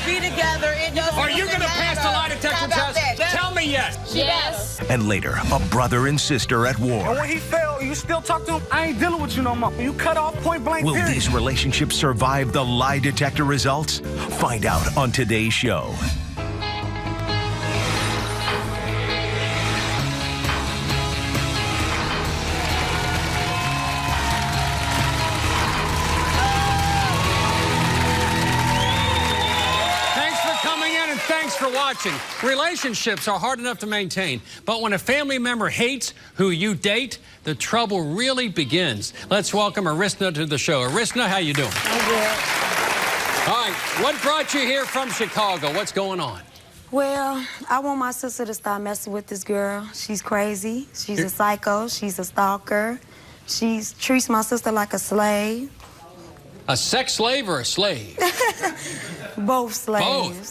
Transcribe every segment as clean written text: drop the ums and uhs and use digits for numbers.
be together. It doesn't Are you going to pass the lie detector test? Tell me yes. Yes. And later, a brother and sister at war. And when he fell, you still talk to him? I ain't dealing with you no more. You cut off point blank, Will period. these relationships survive the lie detector results? Find out on today's show. Thanks for watching. Relationships are hard enough to maintain, but when a family member hates who you date, the trouble really begins. Let's welcome Arisna to the show. Arisna, how you doing? I'm good. All right, what brought you here from Chicago? What's going on? Well, I want my sister to stop messing with this girl. She's crazy. She's a psycho. She's a stalker. She treats my sister like a slave. A sex slave or a slave? Both slaves.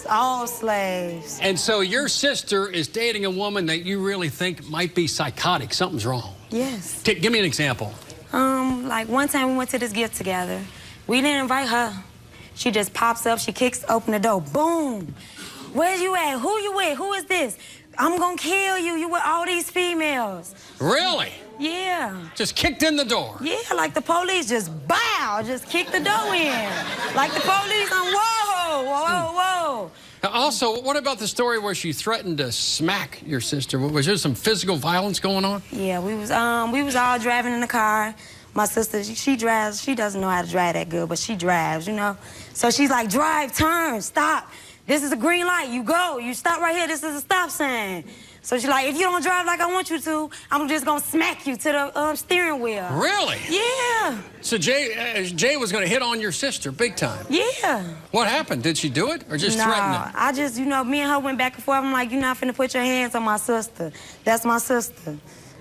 Both? All slaves. And so your sister is dating a woman that you really think might be psychotic. Something's wrong. Yes. Give me an example. Like one time we went to this get together. We didn't invite her. She just pops up, she kicks open the door. Boom. Where you at? Who you with? Who is this? I'm gonna kill you. You with all these females. Really? Yeah. Just kicked in the door? Yeah, like the police just bow, just kicked the door in. Like the police on whoa, whoa, whoa. Also, what about the story where she threatened to smack your sister? Was there some physical violence going on? Yeah, we was all driving in the car. My sister, she drives, she doesn't know how to drive that good, but she drives, you know. So she's like, drive, turn, stop. This is a green light, you go, you stop right here, this is a stop sign. So she's like, if you don't drive like I want you to, I'm just gonna smack you to the steering wheel. Really? Yeah. So Jay was gonna hit on your sister big time? Yeah. What happened? Did she do it or just threaten it? I just, you know, me and her went back and forth. I'm like, you're not finna put your hands on my sister. That's my sister.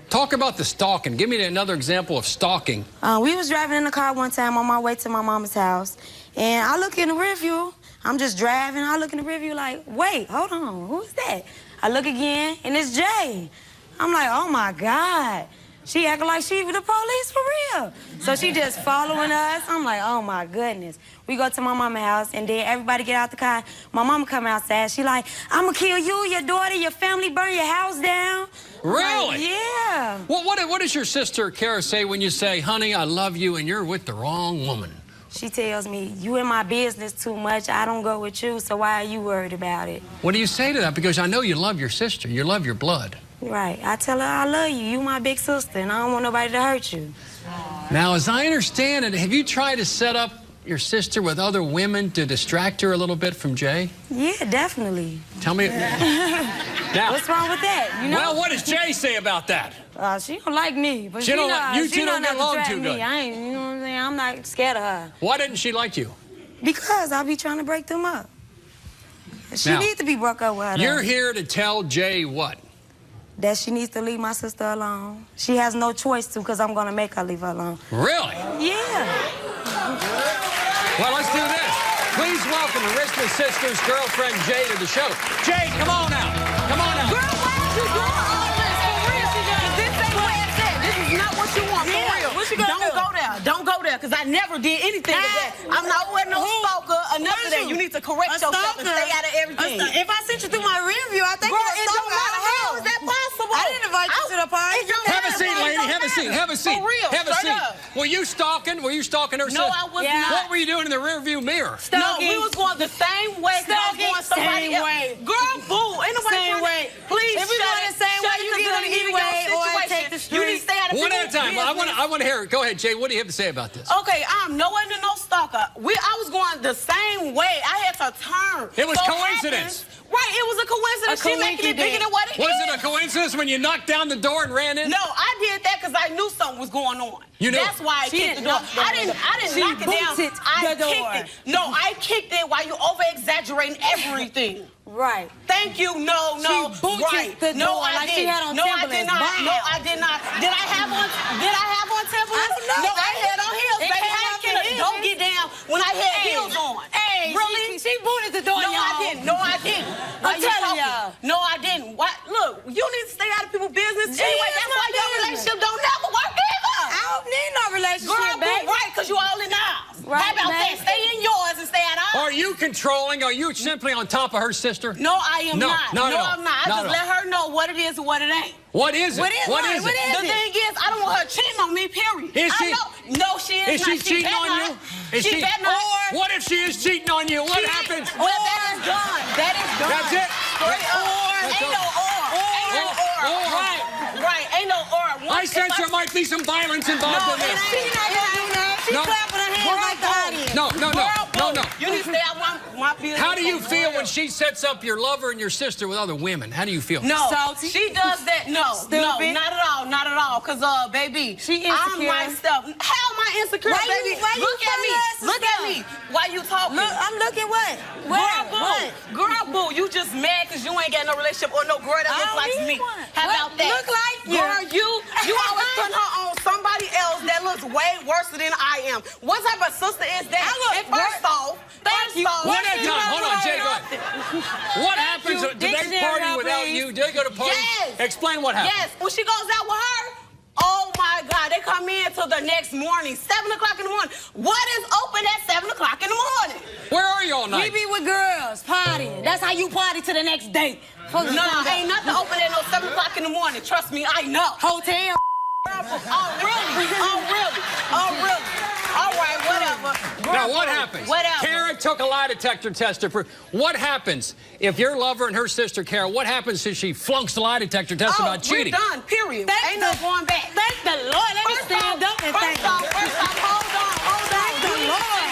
Talk about the stalking. Give me another example of stalking. We was driving in the car one time on my way to my mama's house, and I look in the rear view. I'm just driving. I look in the rear view like, wait, hold on, who is that? I look again, and it's Jay. I'm like, oh my God. She acting like she was the police for real. So she just following us. I'm like, oh my goodness. We go to my mama's house, and then everybody get out the car. My mama come outside. She like, I'm gonna kill you, your daughter, your family, burn your house down. Really? Like, yeah. Well, what does your sister, Kara, say when you say, honey, I love you, and you're with the wrong woman? She tells me, you in my business too much. I don't go with you, so why are you worried about it? What do you say to that? Because I know you love your sister. You love your blood. Right. I tell her I love you. You my big sister, and I don't want nobody to hurt you. Now, as I understand it, have you tried to set up your sister with other women to distract her a little bit from Jay? Yeah, definitely. Tell me. Now, what's wrong with that? You know? Well, what does Jay say about that? She don't like me, but you two don't get along too good. I ain't, you know what I'm saying? I'm not scared of her. Why didn't she like you? Because I be trying to break them up. She needs to be broke up with her. You're here to tell Jay what? That she needs to leave my sister alone. She has no choice to, because I'm going to make her leave her alone. Really? Yeah. Well, let's do this. Please welcome Arisna's sister's girlfriend, Jay, to the show. Jay, come on out. Come on out. Girl, why are you doing all this? For real, this ain't where it's at. This is not what you want, for real. What you gonna do? Don't go there. Don't go there, because I never did anything to that. I'm not with no stalker or nothing of that. You need to correct yourself and stay out of everything. If I sent you through my rear view, I think Girl, you're a it don't stalker. matter. How is that possible? I didn't invite you to the party. Have a seat, lady. Have a seat. Have a seat. For real, Have a straight seat. up. Were you stalking? Were you stalking her sister? No, I was not. What were you doing in the rearview mirror? No, we was going the same way. Same way. Girl, boo. Ain't nobody Same way. Please, if we going the same way, you get on the e-way or take the street. You need to stay out of One at a time. business. I want to hear it. Go ahead, Jay. What do you have to say about this? Okay, I'm nowhere near no stalker. I was going the same way. I had to turn. It was coincidence. Right, it was a coincidence. She making it bigger than what it is. Was it a coincidence when you knocked down the door and ran in? No, I did that because I knew something was going on. You knew? That's why I kicked the door. I didn't knock it down. I kicked it. No, I kicked it while you over-exaggerating everything. Right. Thank you. No. She booted the door like she had on Timberlands. No, I did not. Did I have on Timberlands? No, I had on heels. Baby, don't get down when I had heels on. Hey, really? She booted the door, No, y'all. I didn't. No, I didn't. I'm telling y'all. No, I didn't. What? Look, you need to stay out of people's business. Anyway, that's why your relationship don't never work either. I don't need no relationship, Girl, baby. right, because you all in ours. Right, How about that? Stay in yours and stay out of ours. Are you you controlling? Are you simply on top of her sister? No, I am not. No, I'm not. I just let her know what it is and what it ain't. What is it? What is it? The thing is, I don't want her cheating on me, period. Is she? No, she is not. Is she cheating on you? She bet not. What if she is cheating on you? What happens? Well, that is done. That is done. That's it? Ain't no or. Right. Ain't no or. I sense there might be some violence involved in this. She's not gonna do that. She's clapping her hands like the audience. No. You need to stay out my business. How do you feel when she sets up your lover and your sister with other women? How do you feel? No, salty. She does that. No, Stupid. not at all. Cause baby, she insecure. I'm myself. How am I insecure, baby? Look at me. Why you talking? Look, I'm looking what? Girl, boo, you just mad cause you ain't got no relationship or no girl that looks like me. How about that? Look like you. Girl, you always put her on somebody else that looks way worse than I am. What type of sister is that? First off, one at a time. Hold on, Jay, go ahead. What happens? Do they party without you? Do they go to parties? Yes. Explain what happens. Yes, when she goes out with her, oh my God, they come in till the next morning, 7 o'clock in the morning. What is open at 7 o'clock in the morning? Where are you all night? We be with girls, partying. That's how you party to the next day. No, ain't nothing open at no 7 o'clock in the morning. Trust me, I know. Hotel. Oh, really? All right, whatever. Now, what happens? Karen took a lie detector test to prove. What happens if your lover and her sister, Karen, what happens if she flunks the lie detector test about cheating? We're done, period. Ain't no going back. Thank the Lord. Let me stand up and thank First off, hold on. the Lord.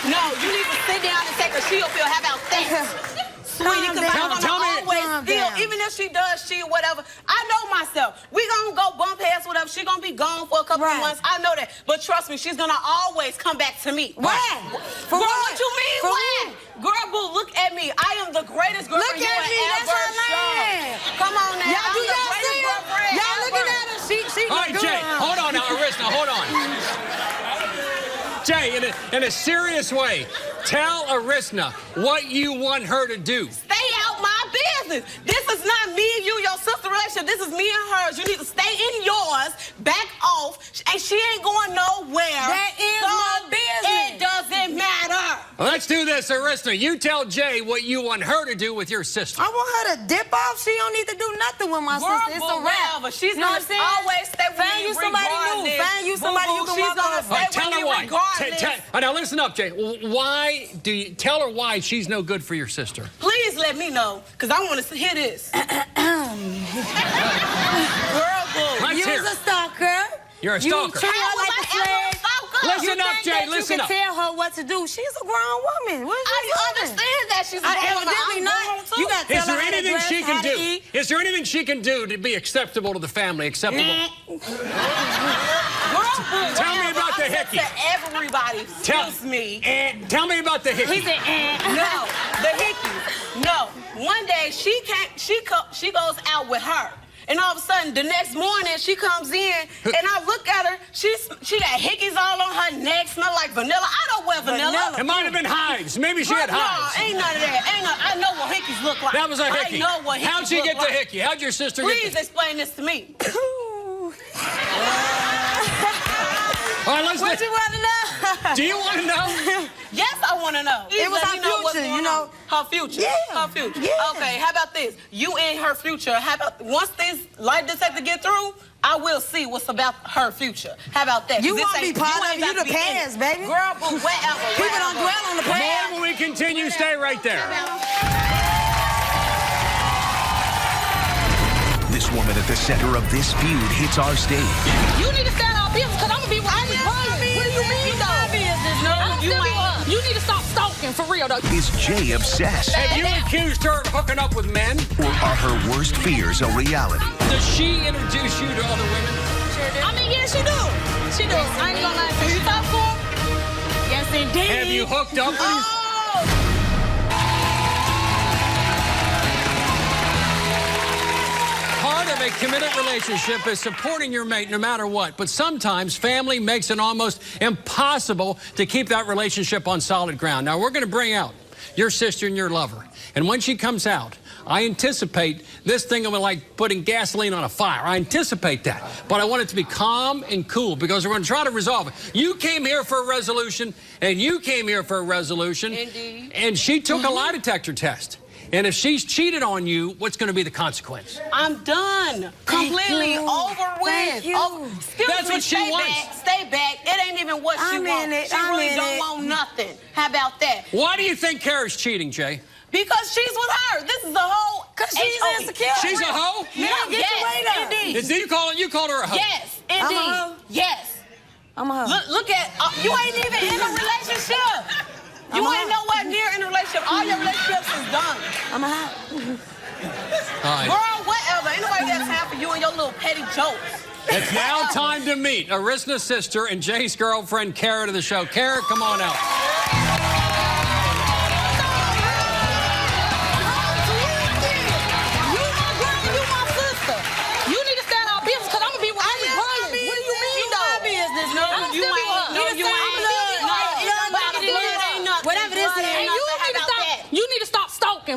No, you need to sit down and take a shield pill. How about that? Sweetie, because I'm gonna always feel, even if she does cheat or whatever, I know myself. We gonna go bump heads, whatever. She gonna be gone for a couple of months. I know that. But trust me, she's gonna always come back to me. Why? Girl, what you mean? Why? Girl, boo, look at me. I am the greatest girlfriend you ever shown. Come on now. Y'all looking at her. She all right, Jay, hold on now, Arista, hold on. Jay, in a serious way, tell Arisna what you want her to do. Stay out my business. This is not me and you, your sister relationship. This is me and hers. You need to stay in yours, back off, and she ain't going nowhere. That is my business. It doesn't matter. Well, let's do this, Arisna. You tell Jay what you want her to do with your sister. I want her to dip off. She don't need to do nothing with my sister. It's a wrap. She's gonna always stay with me. Find you somebody new. Find you somebody you can walk on. Tell her why. Now listen up, Jay. Why do you tell her why she's no good for your sister? Please let me know, because I want to hear this. Girl, boo. You was a stalker. You're a stalker. You treat her like a slave. Listen up, Jay. Listen up. You can tell her what to do. She's a grown woman. I understand that she's a grown woman. Evidently not. You got to tell her how to dress, how to eat. Is there anything she can do to be acceptable to the family? Acceptable? Tell me about the hickey. To everybody. Excuse me. Tell me about the hickey. He said, No, the hickey. No. One day she goes out with her. And all of a sudden, the next morning, she comes in, and I look at her. She got hickeys all on her neck, smell like vanilla. I don't wear vanilla. It might have been hives. Maybe she had hives. No, ain't none of that. I know what hickeys look like. That was a hickey. I know what hickeys look like. How'd she get the hickey? How'd your sister get the hickey? Please explain this to me. All right, let's what you want to know? Do you want to know? Yes, I want to know. It was her future, you know. Her future. Yeah. Her future. Yeah. Okay, how about this? You in her future. How about once this lie detector get through, I will see what's about her future. How about that? You want to be part of it. You the past, baby. Girl, but whatever. People don't dwell on the past. When we continue, stay right there. This woman at the center of this feud hits our stage. You need to stay out our business, because I'm going to be right with her. What do you mean, though? No, you ain't. You need to stop stalking, for real, though. Is Jay obsessed? Have you accused her of hooking up with men? Or are her worst fears a reality? Does she introduce you to other women? Sure do. I mean, yeah, she do. She do. I ain't gonna lie. Have you talked to her? Yes, indeed. Have you hooked up with her? Part of a committed relationship is supporting your mate no matter what, but sometimes family makes it almost impossible to keep that relationship on solid ground. Now, we're going to bring out your sister and your lover. And when she comes out, I anticipate this thing will be like putting gasoline on a fire. I anticipate that. But I want it to be calm and cool because we're going to try to resolve it. You came here for a resolution, and you came here for a resolution. Indeed. And she took a lie detector test. And if she's cheated on you, what's going to be the consequence? I'm done. Completely over with. That's what she wants. Stay back. It ain't even what she wants. She really don't want nothing. How about that? Why do you think Kara's cheating, Jay? Because she's with her. This is a whole. Because she's insecure. She's a hoe? Yeah, yes, indeed. You called her a hoe? Yes, indeed. I'm a hoe. Yes. I'm a hoe. Look at, you ain't even in a relationship. You ain't nowhere near in a relationship. All your relationships is done. I'm a hoe. All right. Girl, whatever. Ain't nobody got time for you and your little petty jokes. It's now time to meet Arisna's sister and Jay's girlfriend, Kara, to the show. Kara, come on out.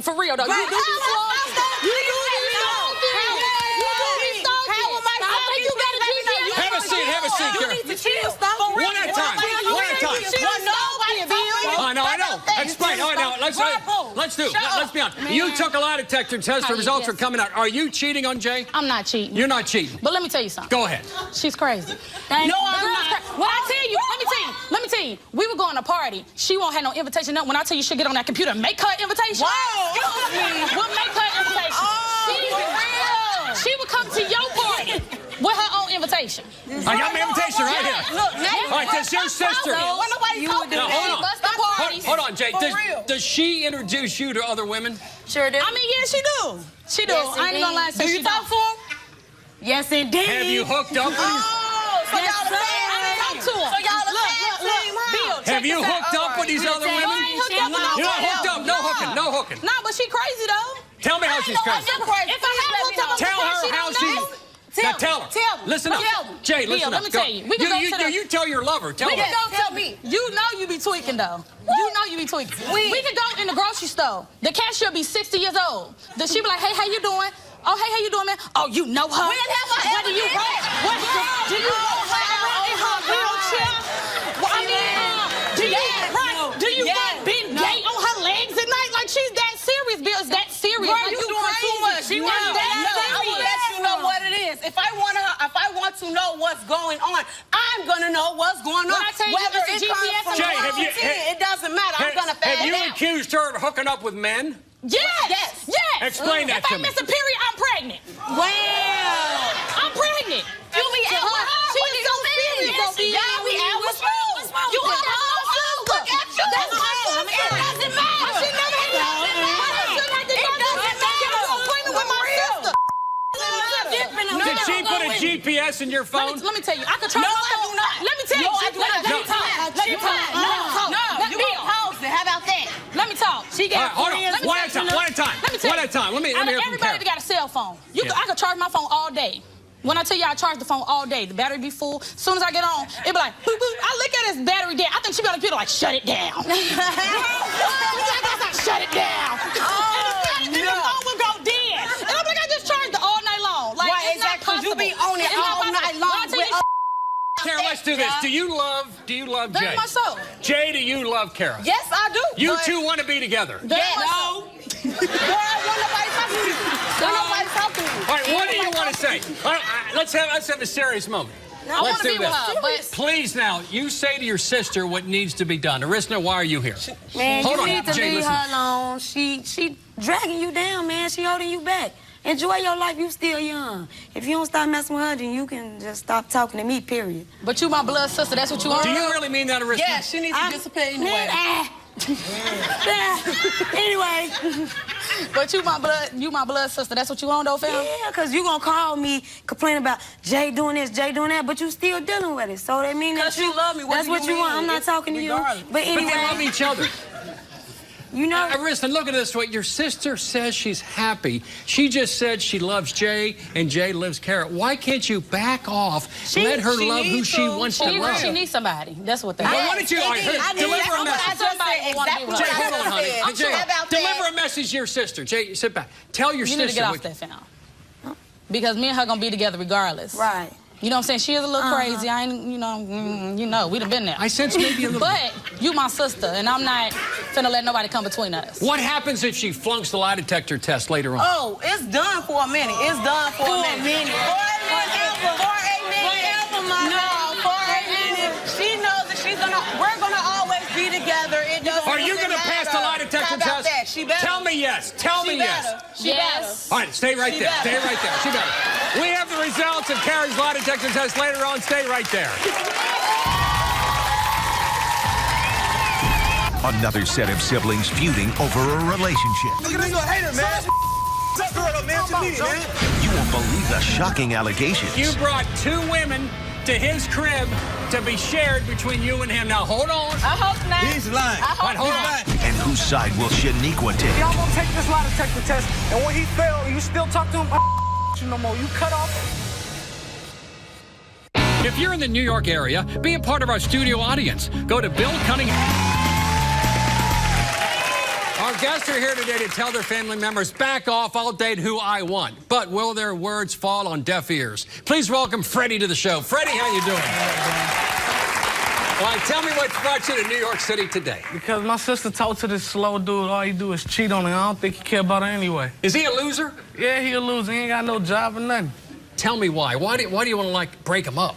For real though, you do be slow. You do be slow. Have a seat, Kara. You need to chill. One at a time. I know. Explain. All right, now let's do it. Let's be honest. You took a lie detector test. The results are coming out. Are you cheating on Jay? I'm not cheating. You're not cheating. But let me tell you something. Go ahead. She's crazy. No, I'm not. When I tell you, let me tell you, we were going to party. She won't have no invitation. When I tell you she'll get on that computer and make her invitation. Wow. We'll make her invitation. She would come to your party with her own invitation. I got my invitation right here. Look, all right, that's your sister. Hold on, Jay. Does she introduce you to other women? Sure do. I mean, yeah, she do. She do. Yes, I ain't gonna lie. Do you talk to her? Yes, indeed. Have you hooked up with her? So y'all the same. Have you hooked up with these other women? You're not hooked up. No hooking. No, but she crazy though. Tell me how she's crazy. If I had hooked up, tell her how she's. Now tell her. Listen up. Jay, listen up. Let me tell you. We can go to the. You tell your lover. Tell her. We can go tell me. You know you be tweaking though. You know you be tweaking. We can go in the grocery store. The cashier be 60 years old. She be like, hey, how you doing? Oh, hey, how you doing, man? Oh, you know her. When have I ever do you roll? Do you roll her around in her wheelchair? I mean, do you been gay on her legs at night? Like she's that serious, Bill. Is that serious? Girl, you doing too much. She was that serious. I will let you know what it is. If I want to know what's going on, I'm gonna know what's going on. Whether it comes from it doesn't matter. I'm gonna find out. Have you accused her of hooking up with men? Yes. Explain that to me. If I miss a period, I'm pregnant. Well, I'm pregnant. You be at her. She's so serious. Y'all be out with smooth. You are my sister. Look at you. That's my sister. It doesn't matter. She never had nothing. It doesn't matter. You're pregnant with my sister. Did she put a GPS in your phone? Let me tell you. I could try. No, I do not. Let me tell you. No, I do not. Let me talk. No, you gonna pause it. How about that? Let me talk. She got hold on. One at a time. Let me hear from Kara. Everybody got a cell phone. I could charge my phone all day. When I tell you I charge the phone all day, the battery be full. As soon as I get on, it be like, boop, boop. I look at this battery dead. I think she be on the computer like, shut it down. Shut it down. And the phone will go dead. And I'm like, I just charged it all night long. Like, right, it's not exactly. possible. You be on it all night long. Kara, let's do this. Do you love Jay? Very much so. Jay, do you love Kara? Yes, I do. You two want to be together? Yes. No. Girl, nobody talking to you. Nobody talking to you. All right, what do you want to say? Let's have a serious moment. I want to be with her, but... Please now, you say to your sister what needs to be done. Arisna, why are you here? Man, Hold you on, need to Jay, leave listen. her alone. She dragging you down, man. She holding you back. Enjoy your life. You still young. If you don't stop messing with her, then you can just stop talking to me, period. But you my blood sister. That's what you are. Do you really mean that, Arisna? Yeah, she needs to dissipate anyway. Anyway. But you my blood sister. That's what you on though, fam? Yeah, because you gonna call me, complain about Jay doing this, Jay doing that, but you still dealing with it. So that means that you love me. That's what you want. I'm not talking to you. But anyway. But they love each other. You know, Arisna, look at this way. Your sister says she's happy. She just said she loves Jay and Jay loves Kara. Why can't you back off? Let her love who she wants to love. She needs somebody. That's what they Why don't you deliver a message? Jay, hold on, honey. Jay, this is your sister. Jay, sit back. Tell your sister. You need to get off that phone. Because me and her gonna be together regardless. Right. You know what I'm saying? She is a little crazy. I ain't, you know, we done been there. I sense maybe a little. But you my sister, and I'm not finna let nobody come between us. What happens if she flunks the lie detector test later on? Oh, it's done for a minute. It's done for a minute. For a minute. No, for a minute. She knows that we're gonna always be together. Are you gonna pass the lie detector test? That? She better. Tell me yes. Tell me yes. She better. All right, stay right there. Stay right there. She better. We have the results of Carrie's lie detector test later on. Stay right there. Another set of siblings feuding over a relationship. Look at this little hater, man. You won't believe the shocking allegations. You brought 2 women to his crib to be shared between you and him. Now, hold on. I hope not. He's lying. I hope hold not. on. And whose side will Shaniqua take? Y'all gonna take this lie detector test, and when he failed, you still talk to him, you no more. You cut off. If you're in the New York area, be a part of our studio audience. Go to Bill Cunningham. Our guests are here today to tell their family members, back off, I'll date who I want. But will their words fall on deaf ears? Please welcome Freddie to the show. Freddie, how you doing? All right, tell me what brought you to New York City today. Because my sister talked to this slow dude, all he do is cheat on her. I don't think he care about her anyway. Is he a loser? Yeah, he a loser. He ain't got no job or nothing. Tell me why. Why do you want to, like, break him up?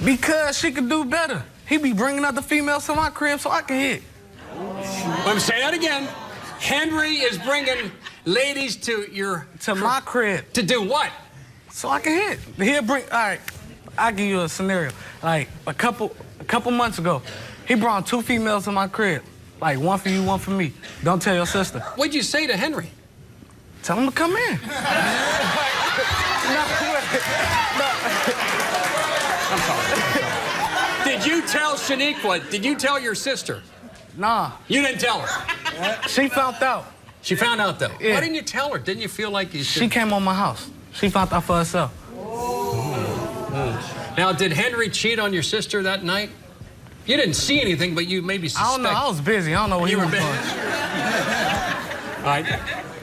Because she could do better. He be bringing other females to my crib so I can hit. Let me say that again. Henry is bringing ladies to my crib. To do what? So I can hit. He'll bring, all right, I'll give you a scenario. Like, a couple months ago, he brought 2 females to my crib. Like, one for you, one for me. Don't tell your sister. What'd you say to Henry? Tell him to come in. I'm sorry. Did you tell Shaniqua? Did you tell your sister? Nah. You didn't tell her? She found out. She found out, though? Yeah. Why didn't you tell her? Didn't you feel like you should? She came on my house. She found out for herself. Now, did Henry cheat on your sister that night? You didn't see anything, but you maybe suspect. I don't know. I was busy. I don't know what he was doing. All right.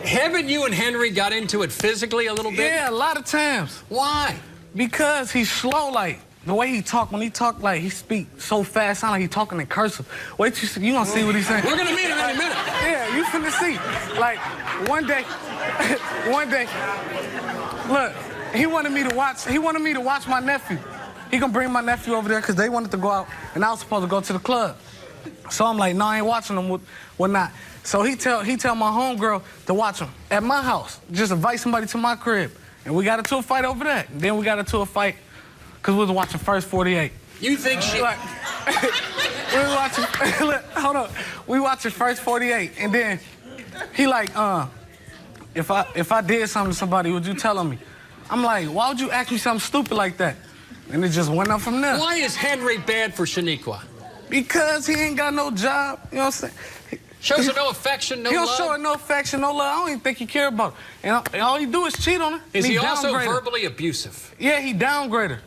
Haven't you and Henry got into it physically a little bit? Yeah, a lot of times. Why? Because he's slow, like, the way he talk, when he talk, like, he speak so fast, sound like he talking in cursive. Wait till you gonna see what he's saying. We're gonna meet him in a minute. Yeah, you finna see. Like, one day, look, he wanted me to watch my nephew. He gonna bring my nephew over there because they wanted to go out, and I was supposed to go to the club. So I'm like, no, I ain't watching them, whatnot. So he tell my homegirl to watch him at my house. Just invite somebody to my crib. And we got into a fight over that. And then we got into a fight because we was watching First 48. You think she... Like, we was watching, look, hold on. We watching First 48, and then he like, if I did something to somebody, would you tell on me? I'm like, why would you ask me something stupid like that? And it just went up from there. Why is Henry bad for Shaniqua? Because he ain't got no job, you know what I'm saying? Shows her no affection, no love? He don't show her no affection, no love. I don't even think he care about her. And all he do is cheat on her. Is he also verbally abusive? Yeah, he downgrade her.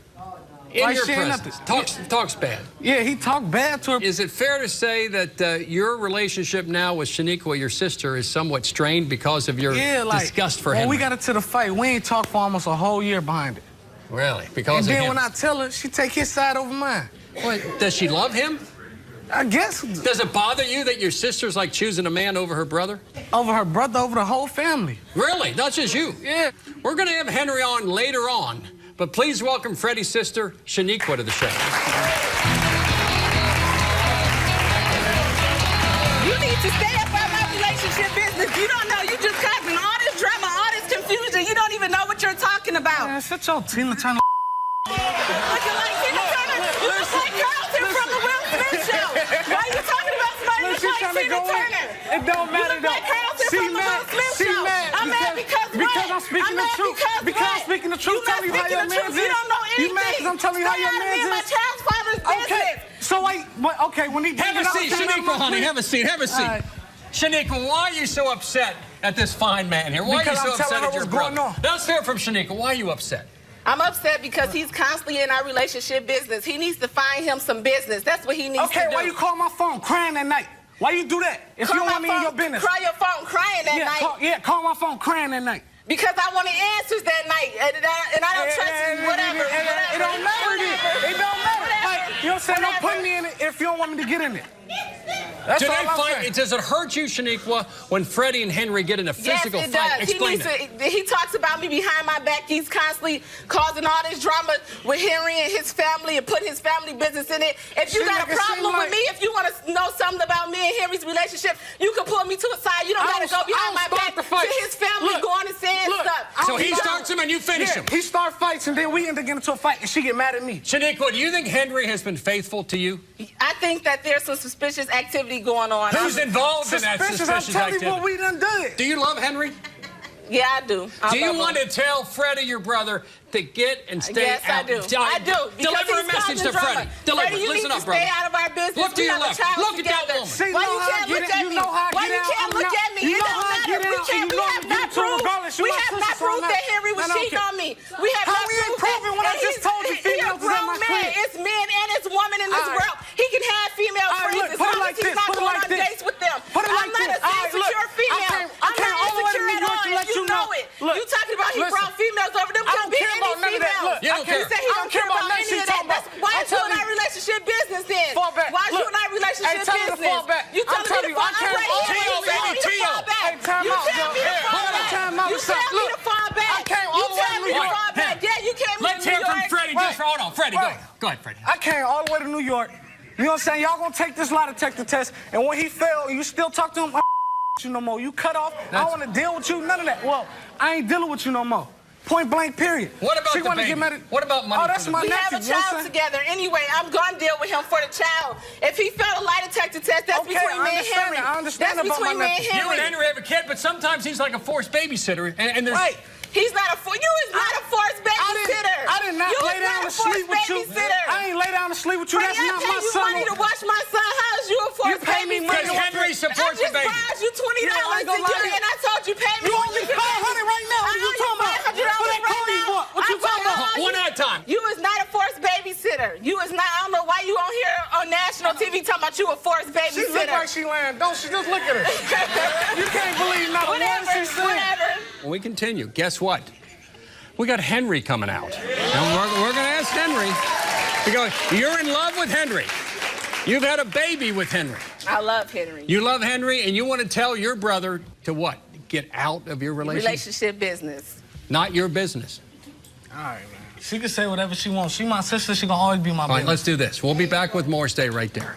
In your presence. Talks bad. Yeah, he talked bad to her. Is it fair to say that your relationship now with Shaniqua, your sister, is somewhat strained because of your disgust for him? When we got into the fight, we ain't talked for almost a whole year behind it. Really? Because and of then him? when I tell her, she take his side over mine. What, does she love him? I guess. Does it bother you that your sister's like choosing a man over her brother? Over her brother, over the whole family. Really? Not just you? Yeah. We're going to have Henry on later on, but please welcome Freddie's sister, Shaniqua, to the show. You need to stay up out my relationship business. You don't know. You just causing all this drama, all this confusion. You don't even know what you're talking about. Man, shut your Tina Turner. Looking like Tina Turner. You look like Carlton from the Will Smith show. Why are you talking about somebody who looks like Tina Turner? It don't matter. You look like Carlton from the Will Smith show. I'm mad because I'm speaking the truth. Because I'm speaking the truth. Tell me how your man's is. You don't know anything. You mad because I'm telling you how your man's is? my child's father's business. Okay. So wait. Okay. When he have a seat, Shaniqua, honey. Have a seat. Have a seat. Shaniqua, why are you so upset at this fine man here? Why are you so upset at your brother? Let's hear from Shaniqua. Why are you upset? I'm upset because he's constantly in our relationship business. He needs to find him some business. That's what he needs to do. Okay, why you call my phone crying at night? Why you do that? If you don't want me in your business. Call your phone crying that night. Call my phone crying that night. Because I wanted answers that night, and I don't trust you, whatever. It don't matter then. It don't matter. Like, you know what I'm saying? Don't put me in it if you don't want me to get in it. That's all I'm saying. Does it hurt you, Shaniqua, when Freddie and Henry get in a physical fight? Yes, it does. He talks about me behind my back. He's constantly causing all this drama with Henry and his family and putting his family business in it. If you got a problem with me, if you want to know something about me and Henry's relationship, you can pull me to a side. You don't got to go behind my back to his family going and saying stuff. So he starts him and you finish him. He starts fights and then we end up getting into a fight and she get mad at me. Shaniqua, do you think Henry has been faithful to you? I think that there's some suspicious activity going on. Who's involved in that suspicious activity? I'm telling you what we done did. Do you love Henry? Yeah, I do. Do you want to tell Freddie, your brother, to get and stay out? Yes, I do. Deliver a message to Freddie. Deliver. Listen up, brother. Stay out of our business. Look to your left. Look at that woman. Why you can't look at me? Why you can't look at me? It don't matter. We have not proved that Henry was cheating on me. We have not proved that. When I just told you females is in my crib. It's men and it's women in this world. He can have female friends as long as he's not going on dates with them. I'm not a insecure female. I'm not insecure at all, and you know it. You talking about he brought females over them? Can't be any females. You don't care. He said he don't care about any of that. Why is you and our relationship business then? Why is you and our relationship business? You telling me to fall back? You tell me to fall back. You tell me to fall back. You tell me to fall back. Yeah, you came to New York. Let's hear from Freddie. Hold on, Freddie, go ahead. Go ahead, Freddie. I came all the way to New York. You know what I'm saying? Y'all gonna take this lie detector test, and when he failed, you still talk to him, I don't you no more. You cut off. I don't want to deal with you. None of that. Well, I ain't dealing with you no more. Point blank, period. What about the baby? What about money? Oh, that's my nephew. We have a child together. Anyway, I'm going to deal with him for the child. If he failed a lie detector test, that's between me and Henry. I understand about my nephew. You and Henry have a kid, but sometimes he's like a forced babysitter. And there's... Right. He's not a forced... You is not a forced babysitter. I did not lay down to sleep with you. I ain't lay down to sleep with you. That's not my son. I pay you money to watch my son. How is you a forced babysitter? Because Henry supports the baby. I just charged you $20 a year, and I told you pay me. You owe me $500 right now. What you talking about? What you talking about? One at a time. You is not a forced babysitter. You is not. I don't know why you on here on national TV talking about you a forced babysitter. She look like she lying. Don't she? Just look at her. You can't believe not one she said. Whatever. When we continue, guess what? We got Henry coming out. And we're going to ask Henry. Because you're in love with Henry. You've had a baby with Henry. I love Henry. You love Henry, and you want to tell your brother to what? Get out of your relationship? Relationship business. Not your business. All right, man. She can say whatever she wants. She my sister. She gonna always be my baby. All right, let's do this. We'll be back with more. Stay right there.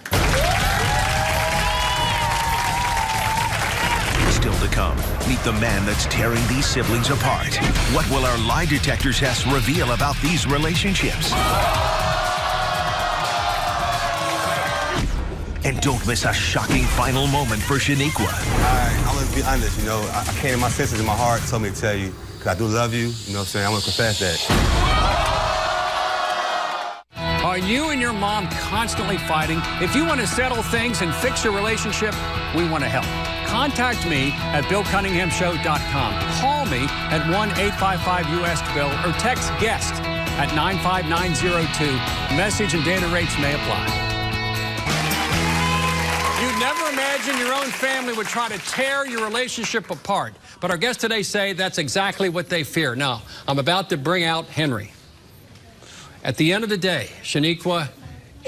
Still to come, meet the man that's tearing these siblings apart. What will our lie detector tests reveal about these relationships? And don't miss a shocking final moment for Shaniqua. All right, I'm gonna be honest, you know, I came to my senses in my heart, told me to tell you, because I do love you, you know what I'm saying? I'm gonna confess that. Are you and your mom constantly fighting? If you want to settle things and fix your relationship, we want to help. Contact me at BillCunninghamShow.com. Call me at 1-855-US-BILL or text GUEST at 95902. Message and data rates may apply. You'd never imagine your own family would try to tear your relationship apart. But our guests today say that's exactly what they fear. Now, I'm about to bring out Henry. At the end of the day, Shaniqua,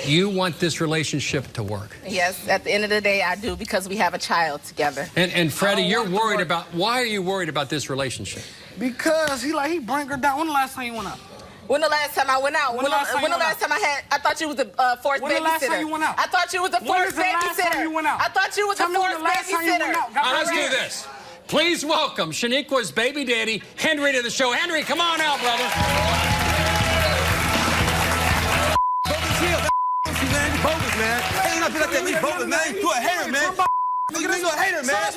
you want this relationship to work. Yes, at the end of the day, I do, because we have a child together. And Freddie, you're worried about, why are you worried about this relationship? Because he bring her down. When the last time you went out? When the last time I went out? When the last time I thought you was a forced babysitter. When the last time you went out? I thought you was a forced babysitter. When was the last time you went out? I thought you was a forced babysitter. Let's do this. Please welcome Shaniqua's baby daddy, Henry, to the show. Henry, come on out, brother. Bogus, man. Ain't nothing like that. Leave bogus, man. You a hater, man. You a hater, man.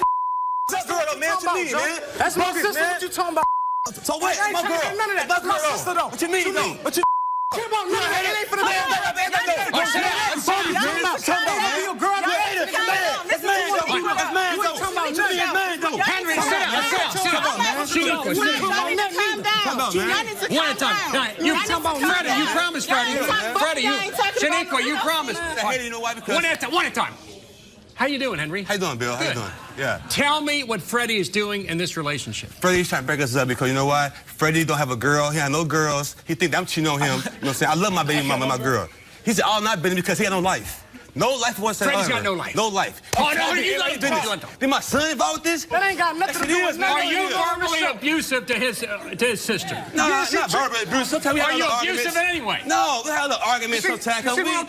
That's girl, though, man. What you mean, man? That's my sister. What you talking about? So what? My girl. None of that. That's my sister, though. What you mean, though? What you care about? None of that. It ain't for the man. Henry, sit down. One at a time. You Freddie, you promised, Freddie. Freddie, Shaniqua, you promised. I hate it, you know why? Because one at a time. How you doing, Henry? How you doing, Bill? How you doing? Yeah. Tell me what Freddie is doing in this relationship. Freddie's trying to break us up because you know why? Freddie don't have a girl. He has no girls. He think that I'm cheating on him. You know what I'm saying? I love my baby mama, my girl. He said, "Oh, not because he had no life." No life was said. Freddie's got no life. No life. Oh, no, you like business. Did my son involved with this? That ain't got nothing to do with Are you verbally abusive to his sister? No, not verbally abusive. Sometimes we have Are you arguments. abusive in any way? No, we have little arguments sometimes. That's part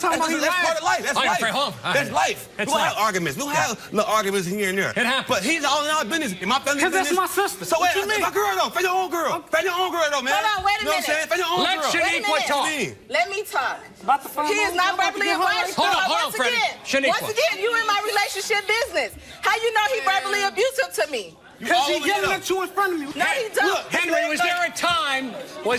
of life. That's life. That's life. We don't have arguments. We don't have little arguments here and there. It happens. But he's all in our business. In my family business. Because that's my sister. So wait, my girl though. Find your own girl. Find your own girl though, man. Hold on, wait a minute. You know what I'm saying? Find your own girl. Let Shaniqua talk. Let me talk. He is not verbally abusive. Hold on, Freddie. Once again, you in my relationship business. How you know he verbally abusive to me? Because he yelling at you in front of me. No, he don't. Look, Henry, was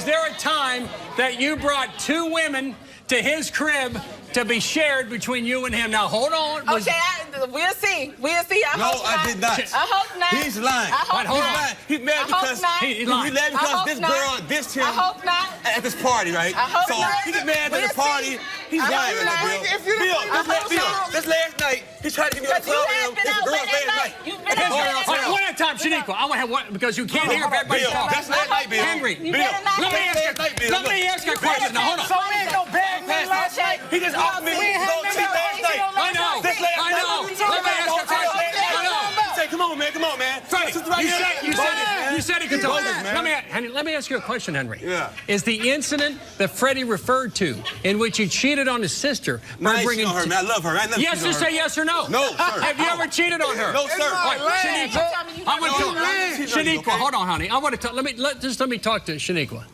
there a time that you brought 2 women to his crib to be shared between you and him? Now, hold on. Okay, we'll see. We'll see. I hope I did not. I hope not. He's lying. I hope hold not. on. He's mad because he's lying. He's mad because this girl dissed him. I hope not. At this party, right? I hope so not. he get mad at the party. He's lying right now, Bill. This last night, he tried to give me a club with this girl last night. You've been out last night. One at a time, Shaniqua. I want to have one because you can't hear everybody Bill, talk. that's last night, Bill. Henry, Bill, let me ask you a question. Now, hold on. So we ain't no bad man last night. He just offered me his little cheat last night. I know. This last night. Let me ask you a question. Say, come on, man. Freddie, you said he could talk. Let me ask you a question, Henry. Yeah. Is the incident that Freddie referred to in which he cheated on his sister by bringing her, man. I love her. Yes, just say yes or no. No, sir. Have you ever cheated on her? No, sir. Shaniqua, hold on, honey. I want to talk. Let me talk to Shaniqua.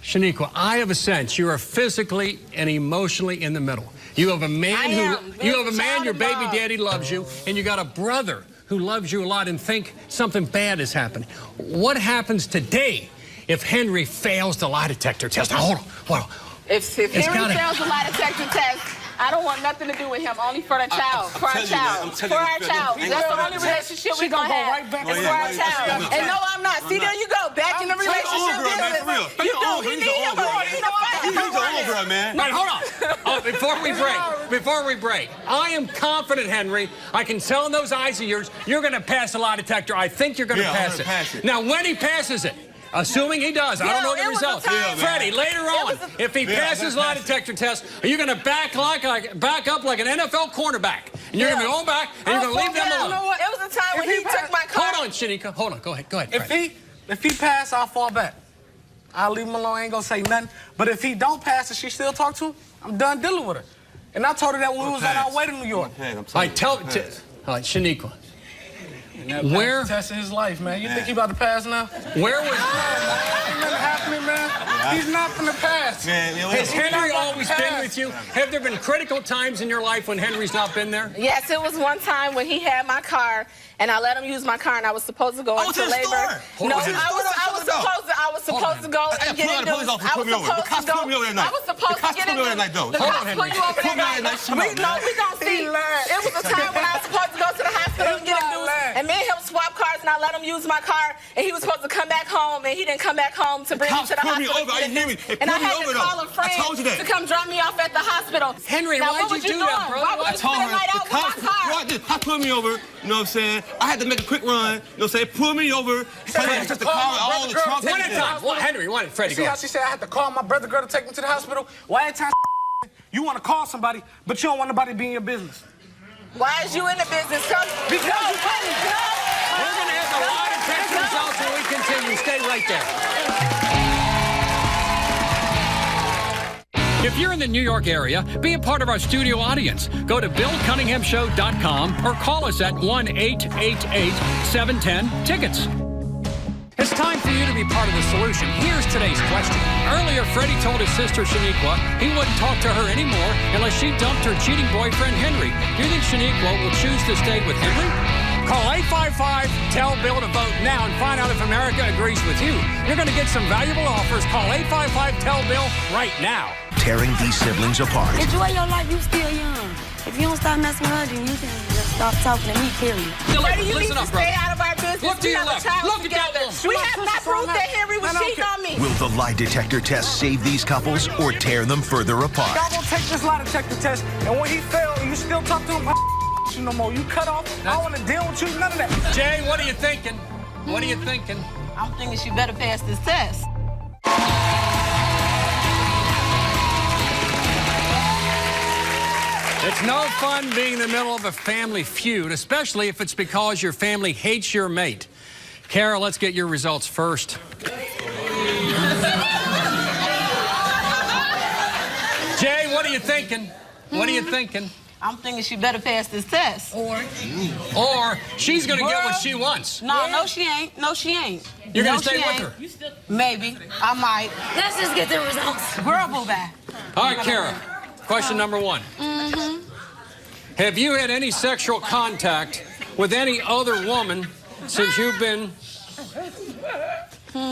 Shaniqua, I have a sense you are physically and emotionally in the middle. You have a man your baby daddy loves you, and you got a brother who loves you a lot and think something bad is happening. What happens today if Henry fails the lie detector test? Now, hold on. If Henry fails the lie detector test, I don't want nothing to do with him, only for the child, for our child. That's the only relationship we're going to have. It's for our child. And no, I'm not. See, there you go. Back in the relationship business. You do. He needs him. He's your own girl, man. Right, hold on. Before we break, I am confident, Henry, I can tell in those eyes of yours, you're going to pass the lie detector. I think you're going to pass it. Now, when he passes it, assuming he does, I don't know the results. Freddie, later on, if he passes lie detector test, are you going to back up like an NFL cornerback? And you're going to go back and you're going to leave them alone. You know what? It was a time when he took my car. Hold on, Shaniqua. Hold on. Go ahead. If he pass, I'll fall back. I'll leave him alone. I ain't going to say nothing. But if he don't pass and she still talk to him, I'm done dealing with her. And I told her that when we was on our way to New York. All right, Shaniqua. Where? Testing his life, man. You think he about to pass now? Where was? Ain't nothing happening, man. He's not gonna pass. Has Henry always been with you? Have there been critical times in your life when Henry's not been there? Yes, it was one time when he had my car, and I let him use my car, and I was supposed to go into labor. No, I was supposed to go and get induced. I was supposed to get induced. The cops pulled you over there. No, we gonna see. It was a time when I was supposed to go to the hospital and get induced, and me and him swap cars, and I let him use my car, and he was supposed to come back home, and he didn't come back home to bring me to the hospital. And I had to call a friend to come drop me off at the hospital. Henry, why'd you do that, bro? I told her, the cops pulled me over, you know what I'm saying? I had to make a quick run, you know what I'm saying? Pull me over, just the car, all the trunk. One at a time. Henry, Freddie, go. See how she said I had to call my brother girl to take me to the hospital? Why every time you want to call somebody, but you don't want nobody to be in your business? Why is you in the business? Because you're funny. We're going to have a lot of test results when we continue. Stay right there. If you're in the New York area, be a part of our studio audience. Go to BillCunninghamShow.com or call us at 1-888-710-TICKETS. It's time for you to be part of the solution. Here's today's question. Earlier, Freddie told his sister, Shaniqua, he wouldn't talk to her anymore unless she dumped her cheating boyfriend, Henry. Do you think Shaniqua will choose to stay with Henry? Call 855-TELL-BILL to vote now and find out if America agrees with you. You're going to get some valuable offers. Call 855-TELL-BILL right now. Tearing these siblings apart. Enjoy your life. You still young. If you don't stop messing with her, then you can just stop talking to me, period. Freddie, you need to stay out of our business. Look to your left. Look at that one. We have not proved that Henry was cheating on me. Will the lie detector test save these couples or tear them further apart? Y'all gonna take this lie detector test, and when he failed, you still talk to him. you no more. You cut off. I don't want to deal with you. None of that. Jay, what are you thinking? What are you thinking? I'm thinking she better pass this test. It's no fun being in the middle of a family feud, especially if it's because your family hates your mate. Kara, let's get your results first. Jay, what are you thinking? What are you thinking? I'm thinking she better pass this test. Or she's going to get what she wants. No, she ain't. No, she ain't. You're going to stay with her? Maybe. I might. Let's just get the results. Girl, move back. All right, Kara. Question number one. Have you had any sexual contact with any other woman since you've been,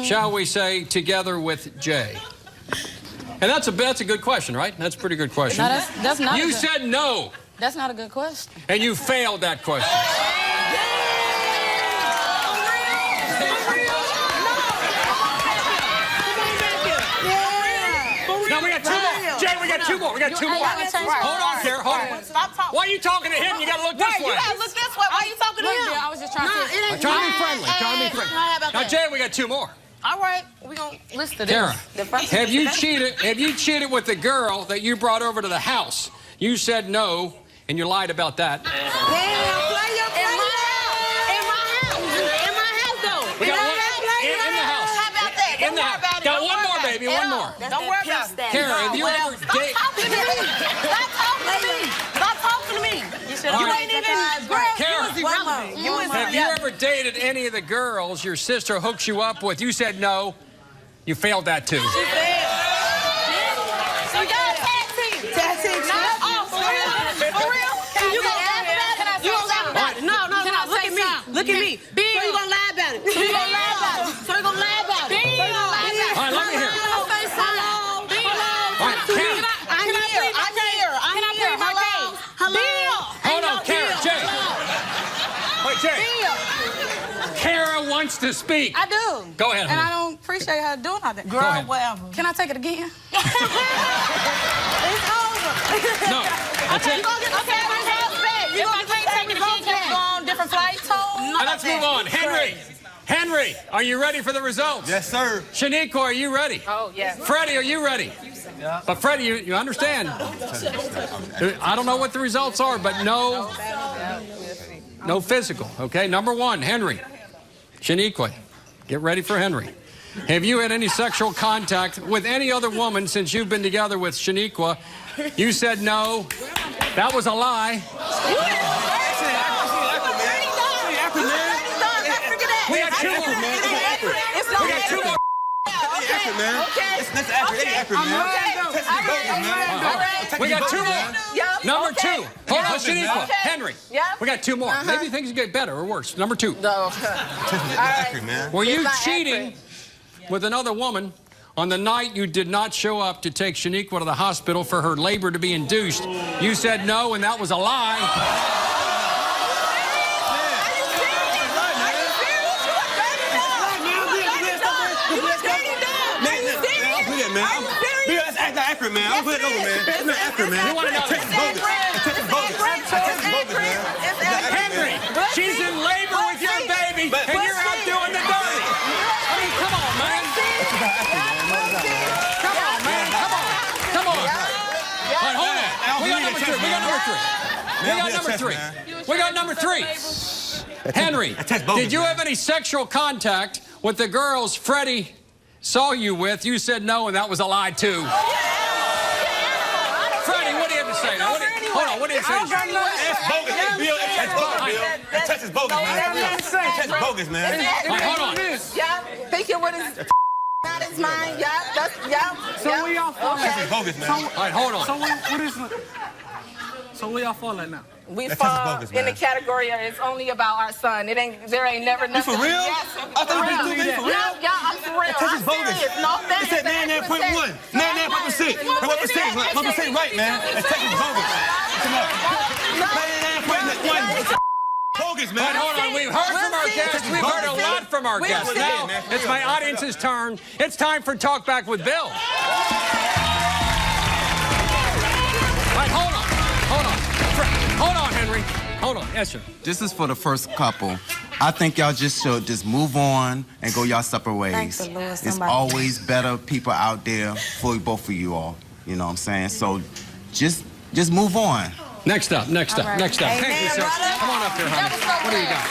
shall we say, together with Jay? And that's a good question, right? That's a pretty good question. No, that's not. You said no. That's not a good question. And you failed that question. No, we got two more. Jay, we got two more. We got two more. Hold on, Kara. Hold on. Stop talking. Why are you talking to him? You got to look this way. You gotta look this way. Why are you talking to him? I was just trying to. I'm trying to be friendly. Trying to be friendly. Now, Jay, we got two more. All right, we're gonna listen to this. Kara, have you cheated with the girl that you brought over to the house? You said no, and you lied about that. In my house, though. We got one in the house. How about that? In the house. Got one more, baby. One more. Don't worry about it. Kara, have you ever dated? Stop talking to me. Stop talking to me. Stop talking to me. You ain't even. Kara, You have you ever dated any of the girls your sister hooked you up with? You said no. You failed that too. She failed. So you got a tag team. Tag team. For real? You gonna laugh about it? You gonna laugh about it? No. Look at me. Look at me. So you gonna lie about it? So you gonna lie about it? So you gonna lie about it? All right, let me hear it. All right, Kara. I'm here. Hello. Hold on, Kara. Jay. Wait, Jay. Kara wants to speak. I do. Go ahead, And honey. I don't appreciate her doing all that. Girl, whatever. Can I take it again? It's over. No. That's it. You gonna get the results back. You gonna take the results back. Go on different flights home? Let's move on. Henry, are you ready for the results? Yes, sir. Shaniqua, are you ready? Oh, yes. Freddie, are you ready? Yeah. But Freddie, you understand. I don't know what the results are, but no physical, okay? Number one, Henry. Shaniqua, get ready for Henry. Have you had any sexual contact with any other woman since you've been together with Shaniqua? You said no. That was a lie. We got two more. We got two more. That's accurate, man. We got two more. Number two. Hold on, Shaniqua. Henry. We got two more. Maybe things get better or worse. Number two. Accurate, man. Were you cheating with another woman on the night you did not show up to take Shaniqua to the hospital for her labor to be induced? You said no, and that was a lie. That's accurate, man. I'll put it over, man. It's not accurate, man. You want to know Texas bogus. Texas bogus. Texas bogus, man. Henry, she's in labor with your baby, and you're out doing the dirty. I mean, come on, man. Come on, man. Come on. All right, hold on. We got number three. We got number three. Henry, did you have any sexual contact with the girls Freddie saw you with? You said no, and that was a lie, too. Freddie, what do you have to say now? Hold on, what do you have to say? That's bogus. That's bogus, Bill. Texas bogus, man. Texas bogus, man. All right, hold on. Think it what is not is mine. So where y'all fall at? Texas bogus, man. All right, hold on. So where y'all fall at now? We That's fall bogus, in the man. category of it's only about our son. There ain't never nothing. for real? Yes, I thought you were for real? Yeah, I'm for real. Texas bogus. No, It said 99.1. 99.6. 1% right, man. That's Texas bogus. 99.1. Bogus, man. But hold on, we've heard from our guests. We've heard a lot from our guests. Now, it's my audience's turn. It's time for Talk Back with Bill. All right, hold on, Henry. I hold on. Yes, sir. This is for the first couple. I think y'all just should just move on and go y'all separate ways. Thanks the Lord, It's somebody. always better people out there for both of you all. You know what I'm saying? So just move on. Next up. Amen, Thank you, sir. brother. Come on up here, honey. What do you got?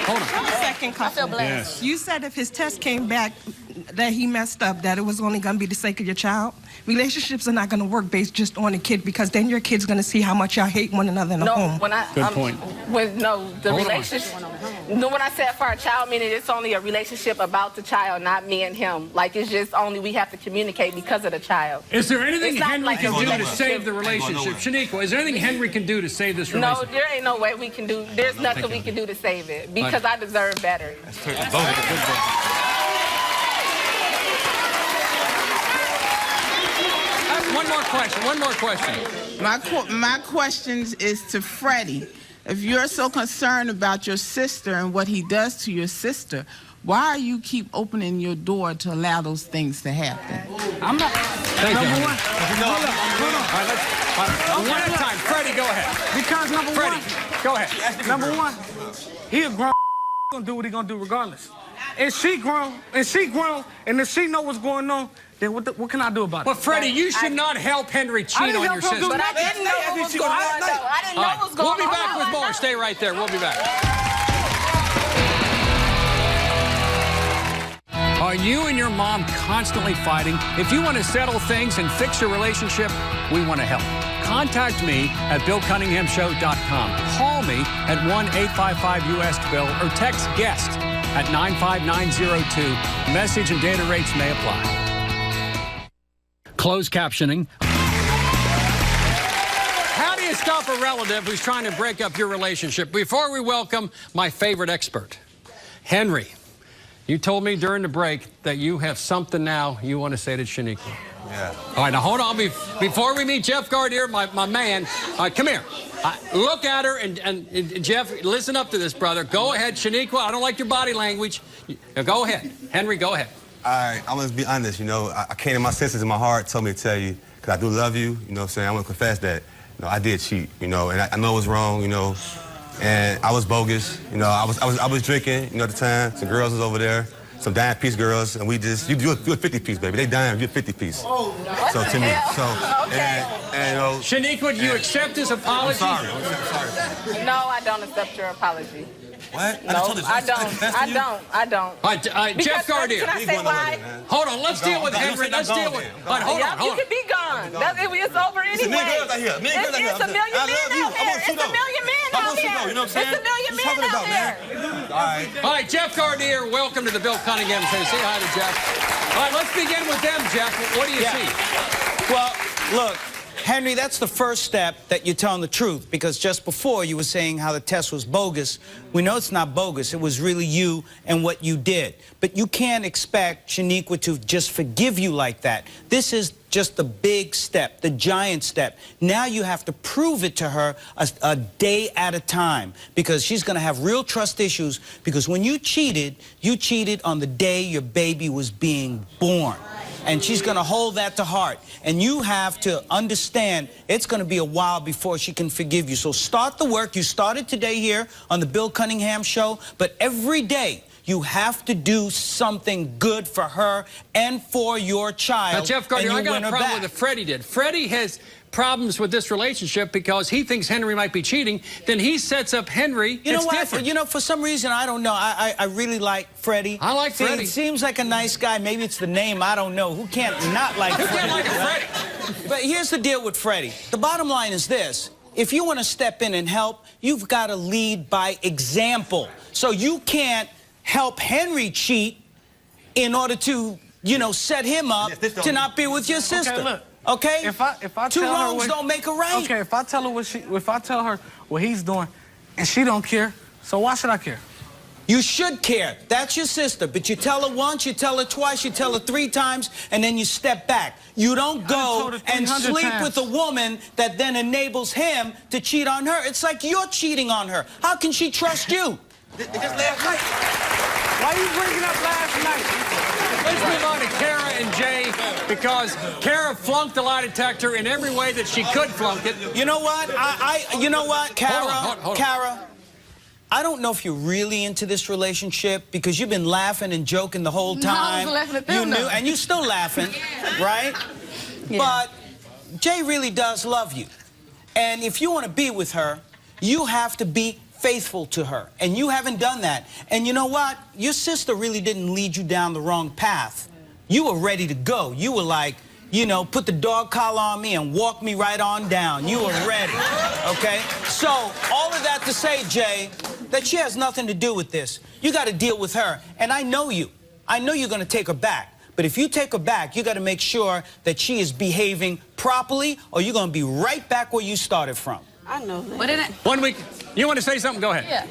Hold on. Second couple. I feel blessed. Yes. You said if his test came back that he messed up, that it was only going to be the sake of your child. Relationships are not going to work based just on a kid, because then your kid's going to see how much y'all hate one another in the home. When I Good point. when I said for a child, meaning it's only a relationship about the child, not me and him. Like, it's just only we have to communicate because of the child. Is there anything It's not Henry like can a do to relationship. save the relationship? Shaniqua, is there anything Henry can do to save this No, relationship? there ain't no way we can do. There's nothing we can do to save it, because I deserve better. One more question. My questions is to Freddie. If you're so concerned about your sister and what he does to your sister, why you keep opening your door to allow those things to happen? I'm not. Thank you. Number one. Hold on. All right, one at a time. Freddie, go ahead. Because number Freddie, one. go ahead. Number one, he a grown gonna do what he gonna do regardless. And she grown, and if she know what's going on, then what can I do about it? But Freddie, you should not help Henry cheat on your sister. But I didn't know what was going on, though. I didn't know what was going on. We'll be back with more. Stay right there. We'll be back. Are you and your mom constantly fighting? If you want to settle things and fix your relationship, we want to help. Contact me at BillCunninghamShow.com. Call me at 1-855-US-BILL or text GUEST at 95902. Message and data rates may apply. Closed captioning. How do you stop a relative who's trying to break up your relationship? Before we welcome my favorite expert, Henry. You told me during the break that you have something now you want to say to Shaniqua. Yeah. All right, now hold on. Before we meet Jeff Gardier, my man, come here. Look at her, and Jeff, listen up to this, brother. Go ahead, Shaniqua. I don't like your body language. Go ahead. Henry, go ahead. All right, I'm going to be honest, you know. I came to my senses in my heart, told me to tell you, because I do love you, you know what I'm saying? I want to confess that, you know, I did cheat, you know, and I know it was wrong, you know, and I was bogus, you know. I was drinking, you know, at the time. Some girls was over there, some dime piece girls, and we just, you a 50 piece, baby. They dime, you a 50 piece. Oh, so to me, Okay. and you know. Shaniqua, do you accept his apology? I'm sorry. No, I don't accept your apology. What? No, I don't. All right, Jeff Gardier. Can I say why? Hold on, let's deal with Henry. Let's deal with. All right, hold on. You can be gone. It's over anyway. It's a million girls out here. It's a million men out here. It's a million men out here. You know what I'm saying? It's a million men out here. All right, Jeff Gardier, welcome to the Bill Cunningham Show. Say hi to Jeff. All right, let's begin with them, Jeff. What do you see? Well, look, Henry, that's the first step that you're telling the truth, because just before you were saying how the test was bogus. We know it's not bogus. It was really you and what you did. But you can't expect Shaniqua to just forgive you like that. This is just the big step, the giant step. Now you have to prove it to her a day at a time, because she's going to have real trust issues, because when you cheated on the day your baby was being born. And she's going to hold that to heart. And you have to understand it's going to be a while before she can forgive you. So start the work. You started today here on the Bill Cunningham Show. But every day, you have to do something good for her and for your child. Now, Jeff Gardier, I got a problem with what Freddie did. Freddie has problems with this relationship because he thinks Henry might be cheating. Then he sets up Henry. You know it's what? Different. You know, for some reason, I don't know. I really like Freddie. I like Freddie. He seems like a nice guy. Maybe it's the name. I don't know. Who can't not like Freddie? Who can't like right? Freddie? But here's the deal with Freddie. The bottom line is this. If you want to step in and help, you've got to lead by example. So you can't help Henry cheat in order to, you know, set him up to not be with your sister. Okay, look. Okay? If I Two tell her wrongs don't make a right. Okay, if I tell her what he's doing, and she don't care, so why should I care? You should care. That's your sister. But you tell her once, you tell her twice, you tell her 3 times, and then you step back. You don't go and sleep with a woman that then enables him to cheat on her. It's like you're cheating on her. How can she trust you? Just last night. Why are you bringing up last night? Let's move on to Kara and Jay, because Kara flunked the lie detector in every way that she could flunk it. You know what? You know what, Kara? Hold on. Kara, I don't know if you're really into this relationship because you've been laughing and joking the whole time. No, I was laughing at them, You knew, and you're still laughing, right? Yeah. But Jay really does love you. And if you want to be with her, you have to be faithful to her. And you haven't done that. And you know what? Your sister really didn't lead you down the wrong path. You were ready to go. You were like, you know, put the dog collar on me and walk me right on down. You were ready, okay? So, all of that to say, Jay, that she has nothing to do with this. You got to deal with her. And I know you. I know you're going to take her back. But if you take her back, you got to make sure that she is behaving properly, or you're going to be right back where you started from. I know that. But in it, 1 week. You want to say something? Go ahead. yeah.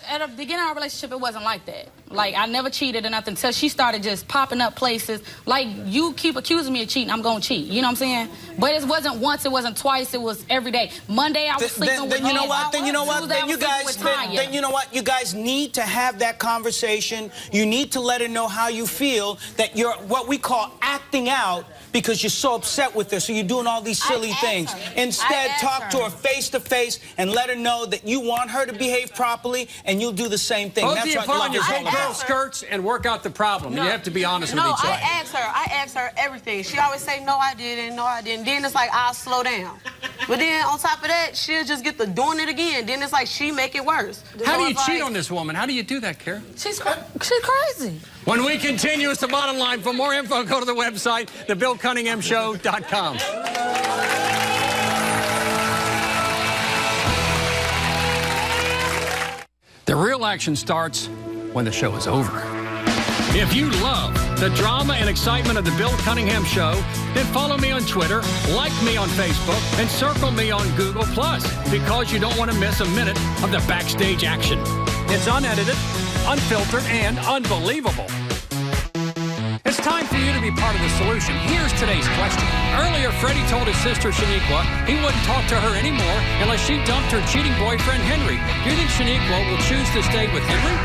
At the beginning of our relationship, it wasn't like that. Like, I never cheated or nothing until she started just popping up places. Like, you keep accusing me of cheating, I'm going to cheat. You know what I'm saying? But it wasn't once, it wasn't twice, it was every day. Monday, I was sleeping with Then you know what? Then you know what? Tuesday, Then you guys, then you know what? You guys need to have that conversation. You need to let her know how you feel, that you're what we call acting out because you're so upset with her, so you're doing all these silly things. Instead, talk to her face to face and let her know that you want her to behave properly, and you'll do the same thing. Both That's of you what put on love your is all big about. girl skirts and work out the problem. You have to be honest with No, each other. I asked her everything. She always say, no, I didn't, no, I didn't. Then it's like, I'll slow down. But then on top of that, she'll just get to doing it again. Then it's like she make it worse. How do So you it's cheat like, on this woman? How do you do that, Kara? She's crazy. When we continue, it's the bottom line. For more info, go to the website, thebillcunninghamshow.com. The real action starts when the show is over. If you love the drama and excitement of the Bill Cunningham Show, then follow me on Twitter, like me on Facebook, and circle me on Google+, because you don't want to miss a minute of the backstage action. It's unedited, unfiltered, and unbelievable. It's time for you to be part of the solution. Here's today's question. Earlier, Freddie told his sister, Shaniqua, he wouldn't talk to her anymore unless she dumped her cheating boyfriend, Henry. Do you think Shaniqua will choose to stay with Henry?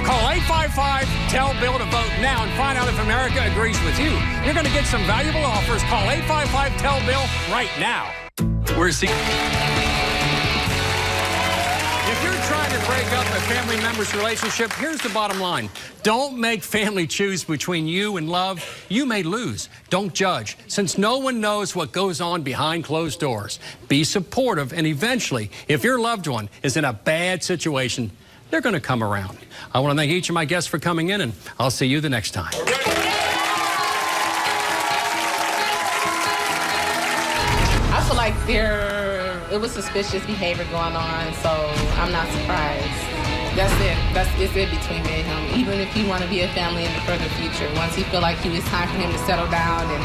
Call 855-TELL-BILL to vote now and find out if America agrees with you. You're going to get some valuable offers. Call 855-TELL-BILL right now. Where's he? If you're trying to break up a family member's relationship, here's the bottom line. Don't make family choose between you and love. You may lose. Don't judge, since no one knows what goes on behind closed doors. Be supportive, and eventually, if your loved one is in a bad situation, they're going to come around. I want to thank each of my guests for coming in, and I'll see you the next time. I feel like it was suspicious behavior going on, so I'm not surprised. That's it. It's it between me and him. Even if he want to be a family in the further future, once he feel like it's time for him to settle down, and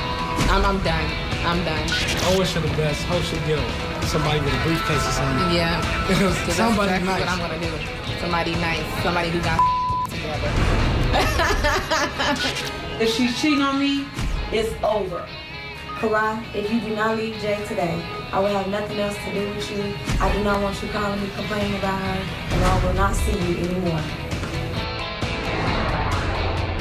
I'm done. I'm done. I wish her the best. Hope she'll get somebody with a briefcase or something. Yeah. Somebody that's exactly nice. what I'm gonna do. Somebody nice. Somebody who got together. If she's cheating on me, it's over. Karai, if you do not leave Jay today, I will have nothing else to do with you. I do not want you calling me complaining about her, and I will not see you anymore.